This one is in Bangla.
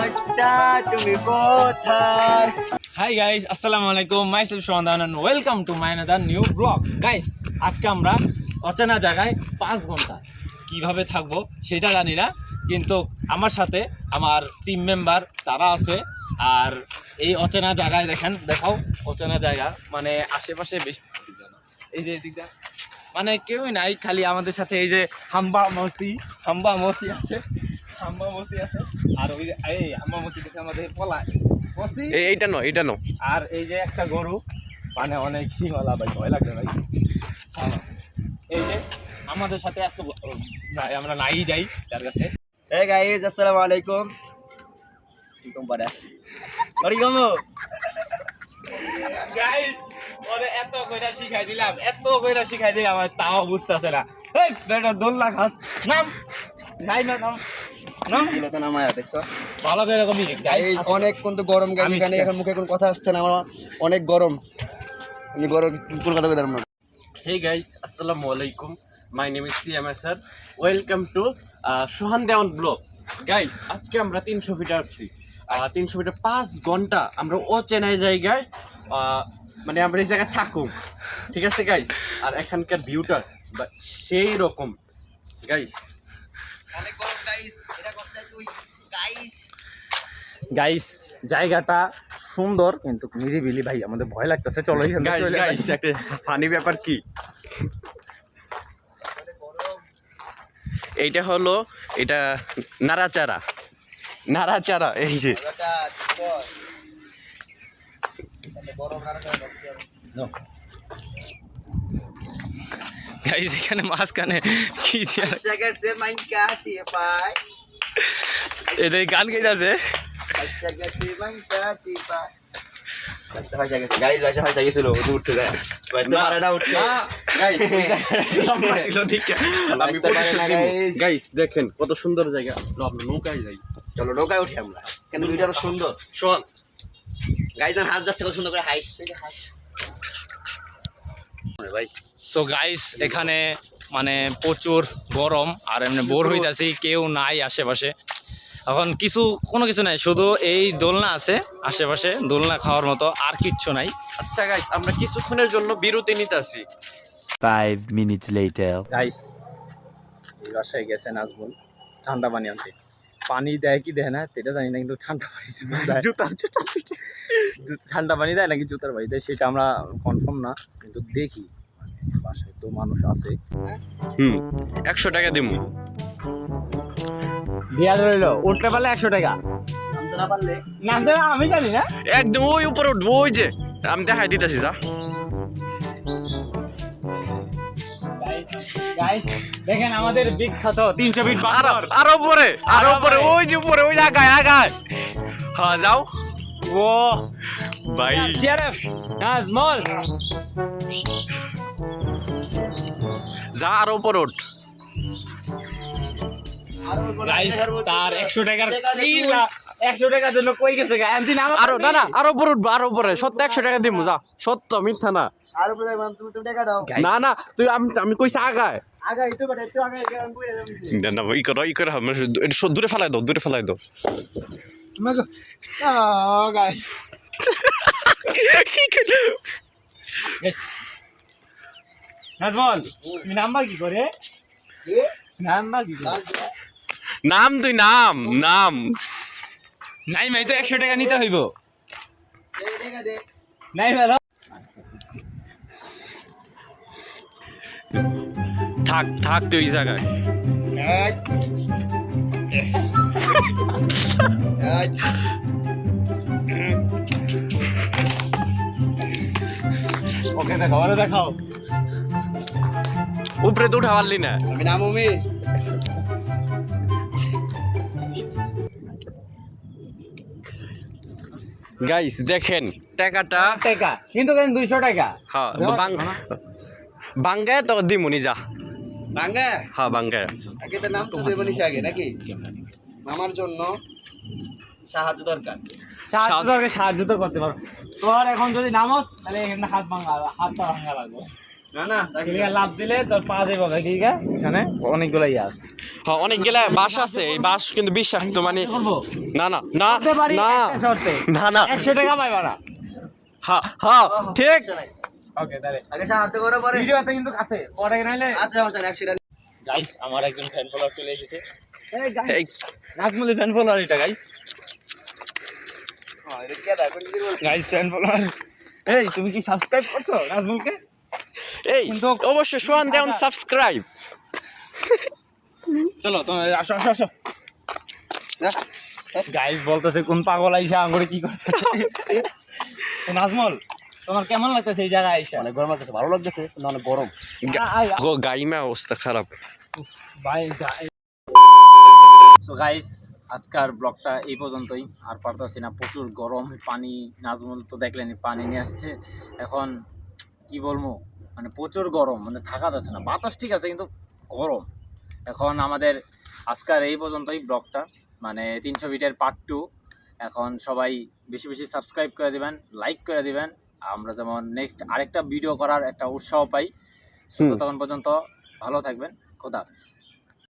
মাস্টার তুমি কোথায়? হাই গাইস, আসসালামু আলাইকুম। Myself Sandhan and welcome to my another new blog. Guys, আজকে আমরা অচেনা জায়গায় 5 ঘন্টা কিভাবে থাকবো সেটা জানি না, কিন্তু আমার সাথে আমার টিম মেম্বার তারা আছে। আর এই অচেনা জায়গায় দেখাও অচেনা জায়গা মানে আশেপাশে বেশি, এই যে এদিকটা মানে কেউই নাই, খালি আমাদের সাথে এই যে হাম্বা মসি আছে আর ওই যে এই হাম্বা মসি দেখে আমাদের পলায় মসি এইটা নো আর এই যে একটা গরু মানে অনেক সিংহলা ভাই, ভয় লাগবে ভাই। এই যে আমাদের সাথে আজকে আমরা নাই যাই তার কাছে। Hey guys, assalamu alaikum. Guys ওরে এত কইরা শিখাই দিলাম আর তাও বুঝতাছে না। এই বেটা দোল্লা খাস নাম নাই না নাম দিলে তো নামায়া দেখছো ভালো করে এরকমই গাইস, অনেক কিন্তু গরম গাইস, এখানে এখন মুখে কোনো কথা আসছে না, আমার অনেক গরম। আমি গরম কলকাতা বেদাম না। Hey guys, assalamu alaikum. My name is CMS sir. Welcome to Sohan Dewan Vlog. Guys, আজকে আমরা 300 ফিট আসছি। 300 ফিটে 5 ঘন্টা আমরা অচেনা জায়গায় মানে আমরা এই জায়গায় থাকুম, ঠিক আছে গাইস? আর এখানকার ভিউটা সেই রকম গাইস। অনেক গরম গাইস, এটা কোথায় তুই গাইস? গাইস জায়গাটা সুন্দর কিন্তু নিরিবিলি ভাই, আমাদের ভয় লাগতেছে। চলো গাইস একটা ফানি ব্যাপার কি, এইটা হলো এটা নাড়াচাড়া এই যে গাইস এখানে মাঝখানে কি এটা গান কে যাচ্ছে গাইস দেখেন কত সুন্দর জায়গা। নৌকায় যাই, চলো নৌকায় উঠি আমরা, কেন ভিডিও আরো সুন্দর। শোন গাইস হাঁস যাচ্ছে কত সুন্দর করে হাইস ভাই। সো গাইস এখানে মানে প্রচুর গরম আর এমনি বোর হইতাছি, কেউ নাই আশেপাশে। এখন কোনো কিছু নাই, শুধু এই দোলনা আছে আশেপাশে, দোলনা খাওয়ার মতো আর কিচ্ছু নাই। আচ্ছা গাইস, আমরা কিছুক্ষণের জন্য বিরতি নিতেছি। 5 minutes later. গাইস এই বাসায় গেছে নাজমুল ঠান্ডা পানি আনতে। পানি দেয় কি দেয় না সেটা জানি না, কিন্তু ঠান্ডা পানি ঠান্ডা পানি দেয় নাকি জুতার পানি দেয় সেটা আমরা কনফার্ম না, কিন্তু দেখি বাসায় তো মানুষ আছে। 100 টাকা দিমু। দিয়া রইলো, উঠতে পারলে 100 টাকা, নামতে না আমি জানি না। একদম ওই উপরে উঠবো, ওই যে আমি দেখাই দিতেছি যা। গাইস দেখেন আমাদের বিখ্যাত 300 ফিট আরো উপরে ওই যে উপরে ওই আগায় হ্যাঁ যাও। ও ভাই চেয়ারফ নাজমুল যা আরো উপরে উঠ। গাইস তার 100 টাকার 100 টাকার জন্য কই গেছে আরো না আরো উপরে উঠবো, আরো উপরে সত্য 100 টাকা দিমু যা, সত্য মিথ্যা না। আর উপরে তুমি টাকা দাও না তুই আমি কইছি আগায় আগাই তো বেটা, একটু আগাই গেলাম কই যাবি না ই করো দূরে ফেলাই দাও মাগো গাইস নাজমুল তুমি নাম্বার কি করে নাম তুই নাম নাই ভাই, তো 100 টাকা নিতে হইব। টাকা দে নাই ভালো থাক তুই এই জায়গায়। ওকে দেখাও উপরে তো উঠা পারলি না। আমি নামুমি গাইস দেখেন টাকাটা কিন্তু 200 টাকা। হ্যাঁ বাঙ্গায় তো দিমুনি যা ভাঙ্গা। হ্যাঁ বাঙ্গায়। আগে তো নাম তো দেব নিছে আগে নাকি? মামার জন্য সাহায্য দরকার, সাহায্য তো করতে পারো। তোর এখন যদি নামস তাহলে এখানে হাত পা ভাঙা লাগবে। না না ঠিক আছে, লাভ দিলে তোর পা যাবো ঠিক আছে, এখানে অনেকগুলো ইয়ে আছে। হ্যাঁ অনেকগুলা বাঁশ আছে, এই বাঁশ কিন্তু বিষাক্ত, মানে করবো না না না করতে পারি না একটা শর্তে, না না 100 টাকা পাইবা না। হ্যাঁ হ্যাঁ ঠিক। ওকে তাহলে আগে সাহায্য করো পরে ভিডিওতে কিন্তু আছে, পরে নাইলে। আচ্ছা আমার 100 টাকা গাইস আমার একজন ফ্যান ফলোয়ার চলে এসেছে। এই গাইস এই নাজমুলের ফ্যান ফলোয়ার এটা গাইস। হ্যাঁ এটা কি দেখুন যদি বল গাইস ফ্যান ফলোয়ার, এই তুমি কি সাবস্ক্রাইব করছো নাজমুলকে? এই কিন্তু অবশ্যই সোহান দেওয়ান সাবস্ক্রাইব। চলো তুমি আসো আসো আসো। গাইস বলতেছে কোন পাগল আইসা আঙ্গুরে কি করছে। তো নাজমুল তোমার কেমন লাগতেছে এই জায়গায় আইসা? অনেক গরম লাগতেছে, ভালো লাগতেছে কিন্তু অনেক গরম। গাইমা অবস্থা খারাপ। ভাই সো গাইস আজকের ব্লগটা এই পর্যন্তই, আর পারতাছি না, প্রচুর গরম, পানি, নাজমুল তো দেখলেনি পানি নিয়ে আসছে। এখন কি বলবো, মানে প্রচুর গরম, মানে থাকা যাচ্ছে না, বাতাস ঠিক আছে কিন্তু গরম। এখন আমাদের আজকের এই পর্যন্তই ব্লগটা, মানে 300 ফিটের পার্ট 2। এখন সবাই বেশি বেশি সাবস্ক্রাইব করে দিবেন, লাইক করে দিবেন, আমরা যেমন নেক্সট আরেকটা ভিডিও করার একটা উৎসাহ পাই। তখন পর্যন্ত ভালো থাকবেন, খোদা হাফেজ।